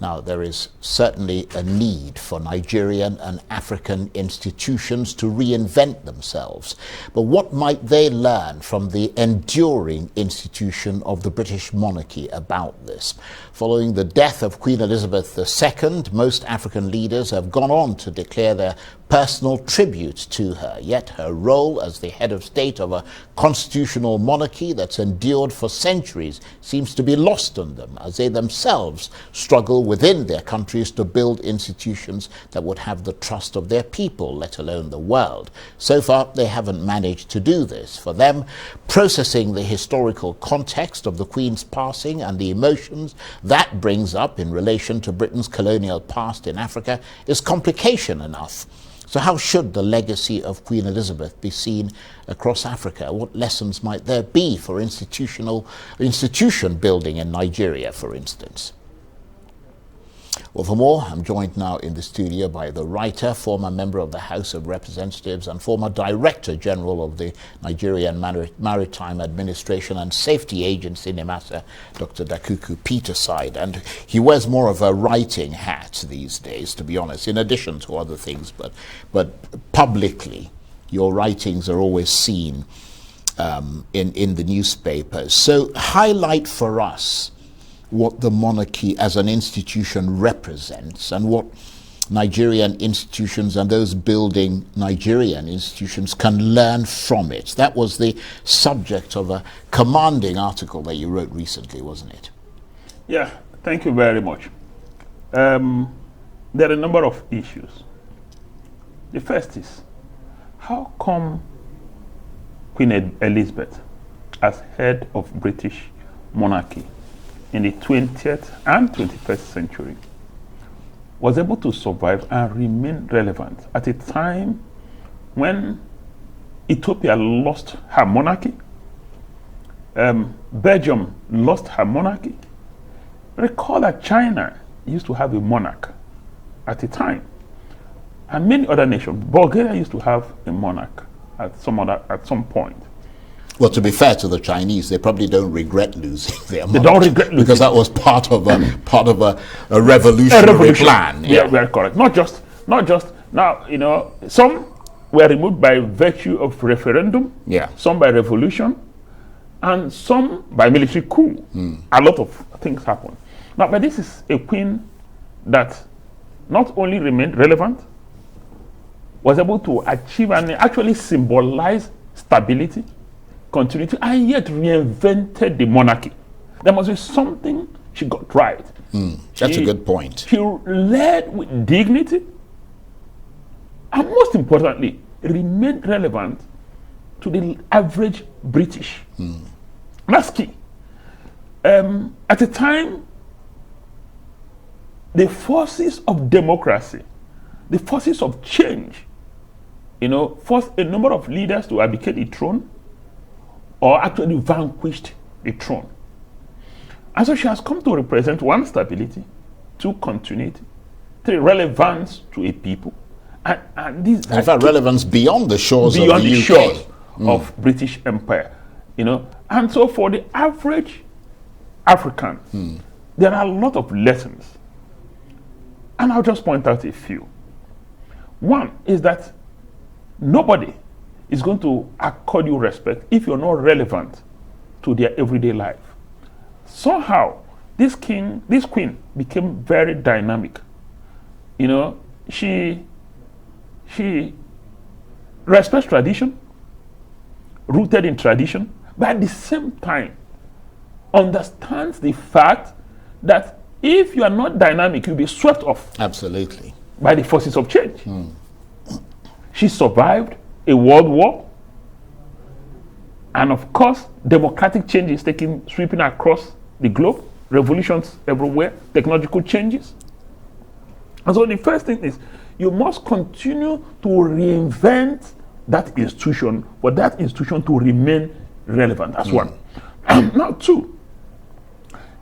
Now, there is certainly a need for Nigerian and African institutions to reinvent themselves. But what might they learn from the enduring institution of the British monarchy about this? Following the death of Queen Elizabeth II, most African leaders have gone on to declare their personal tribute to her. Yet her role as the head of state of a constitutional monarchy that's endured for centuries seems to be lost on them, as they themselves struggle within their countries to build institutions that would have the trust of their people, let alone the world. So far, they haven't managed to do this. For them, processing the historical context of the Queen's passing and the emotions that brings up in relation to Britain's colonial past in Africa is complication enough. So how should the legacy of Queen Elizabeth be seen across Africa? What lessons might there be for institution building in Nigeria, for instance? Well, for more, I'm joined now in the studio by the writer, former member of the House of Representatives and former Director General of the Nigerian Maritime Administration and Safety Agency, NIMASA, Dr. Dakuku Peterside. And he wears more of a writing hat these days, to be honest, in addition to other things. But publicly, your writings are always seen in the newspapers. So highlight for us what the monarchy as an institution represents and what Nigerian institutions and those building Nigerian institutions can learn from it. That was the subject of a commanding article that you wrote recently, wasn't it? Yeah, thank you very much. There are a number of issues. The first is, how come Queen Elizabeth, as head of British monarchy, in the 20th and 21st century, was able to survive and remain relevant at a time when Ethiopia lost her monarchy, Belgium lost her monarchy. Recall that China used to have a monarch at a time, and many other nations. Bulgaria used to have a monarch at some point. Well, to be fair to the Chinese, they probably don't regret losing their monarchy. They don't regret losing, because that was part of a revolutionary plan. Yeah, very correct. Not just now. You know, some were removed by virtue of referendum. Yeah. Some by revolution, and some by military coup. A lot of things happened. Now, but this is a queen that not only remained relevant, was able to achieve and actually symbolize stability, continuity, and yet reinvented the monarchy. There must be something she got right. That's a good point. She led with dignity, and most importantly, remained relevant to the average British. That's key. At the time, the forces of democracy, the forces of change, forced a number of leaders to abdicate the throne, or actually vanquished the throne. And so she has come to represent one, stability, two, continuity, three, relevance to a people, and these in fact, relevance beyond the shores of the UK. Shores of British Empire, And so for the average African, there are a lot of lessons. And I'll just point out a few. One is that nobody is going to accord you respect if you're not relevant to their everyday life. Somehow, this queen became very dynamic. She respects tradition, rooted in tradition, but at the same time understands the fact that if you are not dynamic, you'll be swept off. Absolutely. By the forces of change. She survived a world war, and of course, democratic change is sweeping across the globe, revolutions everywhere, technological changes. And so the first thing is, you must continue to reinvent that institution for that institution to remain relevant. That's one. Now, two,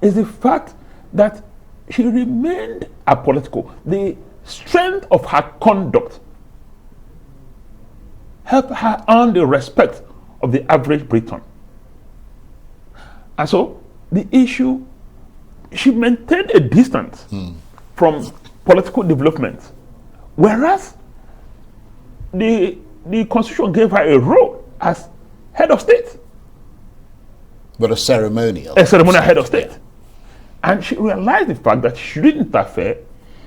is the fact that she remained apolitical. The strength of her conduct helped her earn the respect of the average Briton. And so the issue, she maintained a distance from political development, whereas the constitution gave her a role as head of state. But a ceremonial. A ceremonial head of state. And she realized the fact that she shouldn't interfere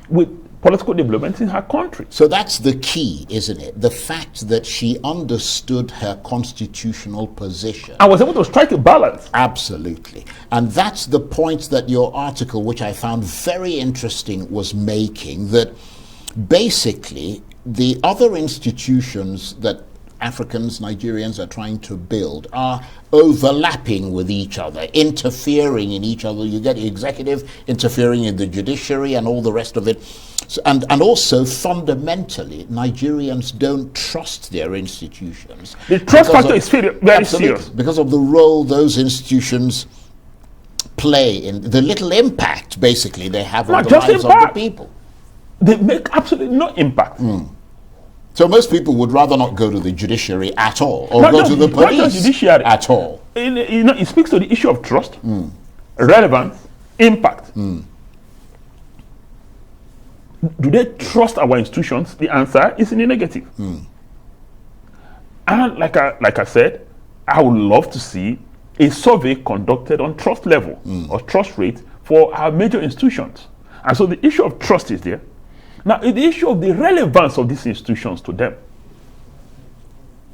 with political developments in her country. So that's the key, isn't it? The fact that she understood her constitutional position. I was able to strike a balance. Absolutely. And that's the point that your article, which I found very interesting, was making, that basically the other institutions that Africans, Nigerians are trying to build are overlapping with each other, interfering in each other. You get the executive interfering in the judiciary and all the rest of it. So, and also fundamentally, Nigerians don't trust their institutions. The trust factor is very serious. Because of the role those institutions play in the little impact, basically, they have on the lives of the people. They make absolutely no impact. So most people would rather not go to the judiciary at all, or go to the police at all. It speaks to the issue of trust, relevance, impact. Do they trust our institutions? The answer is in the negative. And like I said, I would love to see a survey conducted on trust level or trust rate for our major institutions. And so the issue of trust is there. Now, the issue of the relevance of these institutions to them.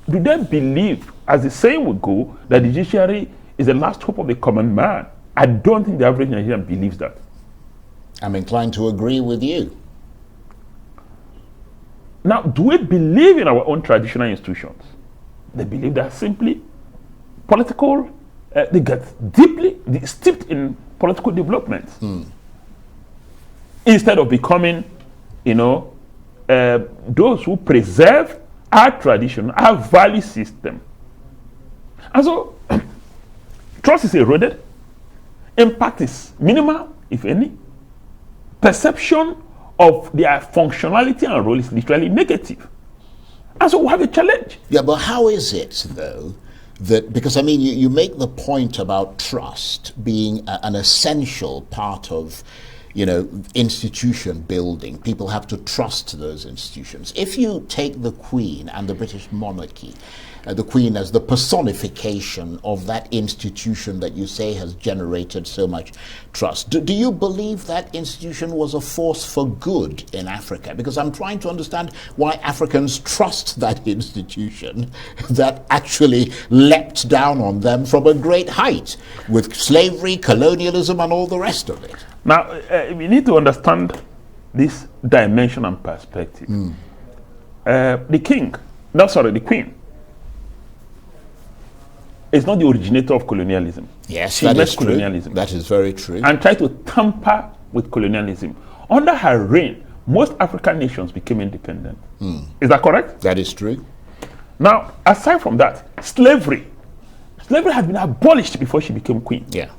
Do they believe, as the saying would go, that the judiciary is the last hope of the common man? I don't think the average Nigerian believes that. I'm inclined to agree with you. Now, do we believe in our own traditional institutions? They believe they're simply political, they get deeply steeped in political development. Instead of becoming, those who preserve our tradition, our value system. And so, trust is eroded, impact is minimal, if any. Perception of their functionality and role is literally negative. And so we have a challenge. Yeah, but how is it, though, that, because I mean, you make the point about trust being an essential part of, institution building. People have to trust those institutions. If you take the Queen and the British monarchy, the Queen as the personification of that institution that you say has generated so much trust, do you believe that institution was a force for good in Africa? Because I'm trying to understand why Africans trust that institution that actually leapt down on them from a great height with slavery, colonialism, and all the rest of it. Now, we need to understand this dimension and perspective. The Queen is not the originator of colonialism. Yes, she that met is colonialism. True. That is very true. And tried to tamper with colonialism. Under her reign, most African nations became independent. Is that correct? That is true. Now, aside from that, slavery had been abolished before she became queen. Yeah.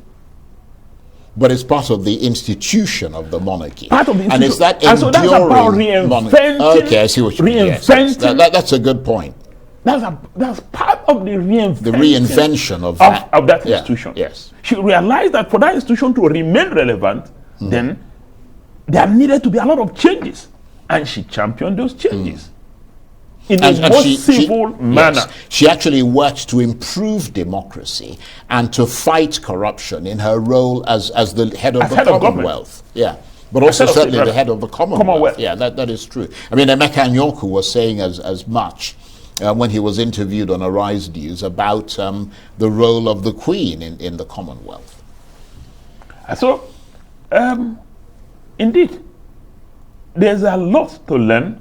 But it's part of the institution of the monarchy. Part of the institution. And it's that enduring. And so that's about reinventing. Okay, I see what you mean. Yes, that's a good point. That's part of the reinvention of that institution. Yes. She realized that for that institution to remain relevant, then there needed to be a lot of changes. And she championed those changes. In a most civil manner. Yes, she actually worked to improve democracy and to fight corruption in her role as the head of the Commonwealth. Yeah. But also certainly the head of the Commonwealth. Yeah, that is true. I mean, Emeka Nyoku was saying as much when he was interviewed on Arise News about the role of the Queen in the Commonwealth. So, indeed, there's a lot to learn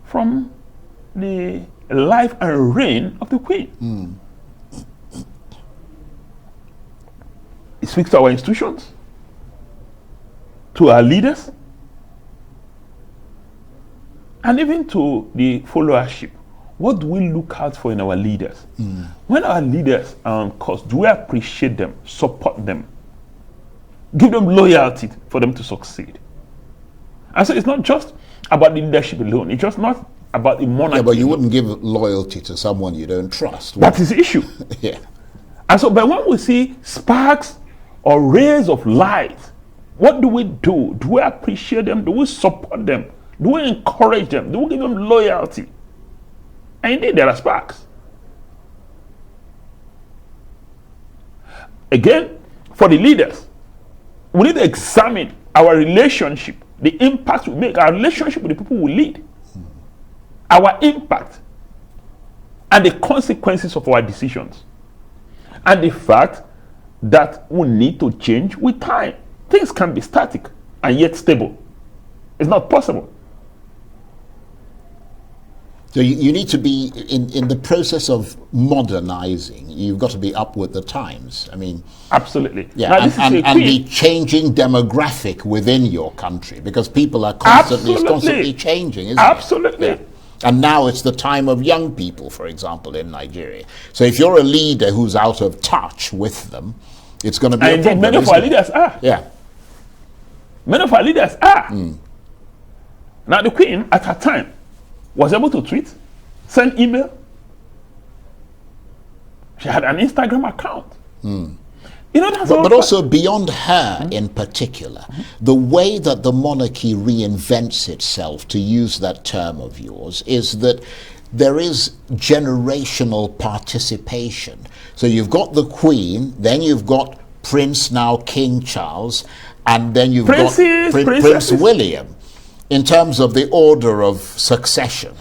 from the life and reign of the Queen. It speaks to our institutions, to our leaders, and even to the followership. What do we look out for in our leaders? When our leaders are on course, do we appreciate them, support them, give them loyalty for them to succeed? And so it's not just about the leadership alone. It's just not about the monarchy. Yeah, but you wouldn't give loyalty to someone you don't trust. That is the issue. Yeah. And so, but when we see sparks or rays of light What do we do? Do we appreciate them? Do we support them? Do we encourage them? Do we give them loyalty? And indeed, there are sparks. Again, for the leaders, we need to examine our relationship, the impact we make, our relationship with the people we lead, our impact, and the consequences of our decisions, and the fact that we need to change with time. Things can be static and yet stable. It's not possible. So you need to be in the process of modernizing. You've got to be up with the times. I mean, absolutely. Yeah, now, and the changing demographic within your country, because people are constantly changing, isn't absolutely. it? Yeah. And now it's the time of young people, for example, in Nigeria. So if you're a leader who's out of touch with them, it's going to be a problem. Many of our leaders are. Yeah. Many of our leaders are. Now, the Queen, at her time, was able to tweet, send email. She had an Instagram account. You know, but also beyond her in particular, the way that the monarchy reinvents itself, to use that term of yours, is that there is generational participation. So you've got the Queen, then you've got Prince, now King Charles, and then you've got Prince William, in terms of the order of succession.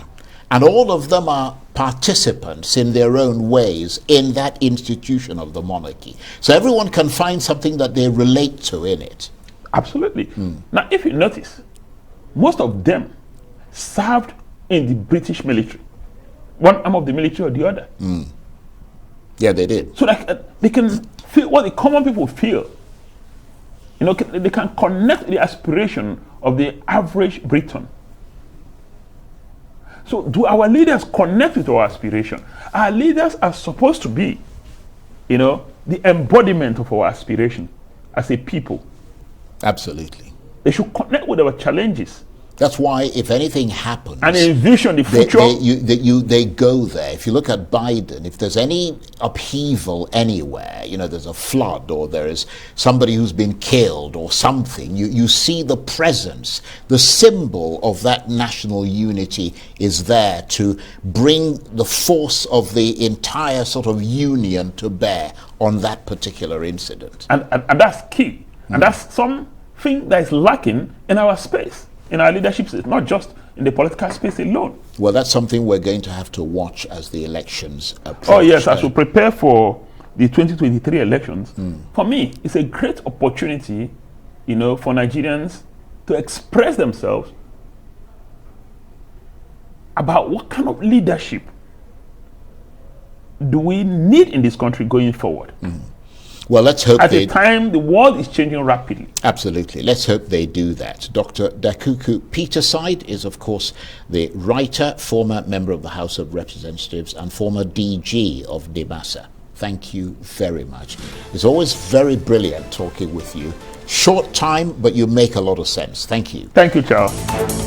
And all of them are participants in their own ways in that institution of the monarchy. So everyone can find something that they relate to in it. Absolutely. Now, if you notice, most of them served in the British military, one arm of the military or the other. Yeah, they did. So that they can feel what the common people feel. You know, they can connect the aspiration of the average Briton. So do our leaders connect with our aspiration? Our leaders are supposed to be, you know, the embodiment of our aspiration as a people. Absolutely. They should connect with our challenges. That's why, if anything happens, and envision the future, they go there. If you look at Biden, if there's any upheaval anywhere, you know, there's a flood or there is somebody who's been killed or something, you see the presence, the symbol of that national unity is there to bring the force of the entire sort of union to bear on that particular incident. And that's key. And that's something that is lacking in our space. In our leadership, it's not just in the political space alone. Well, that's something we're going to have to watch as the elections approach. Oh, yes, as we prepare for the 2023 elections. For me, it's a great opportunity, you know, for Nigerians to express themselves about what kind of leadership do we need in this country going forward. Well, let's hope at a time the world is changing rapidly. Absolutely. Let's hope they do that. Dr. Dakuku Peterside is, of course, the writer, former member of the House of Representatives and former DG of NIMASA. Thank you very much. It's always very brilliant talking with you. Short time, but you make a lot of sense. Thank you. Thank you, Charles.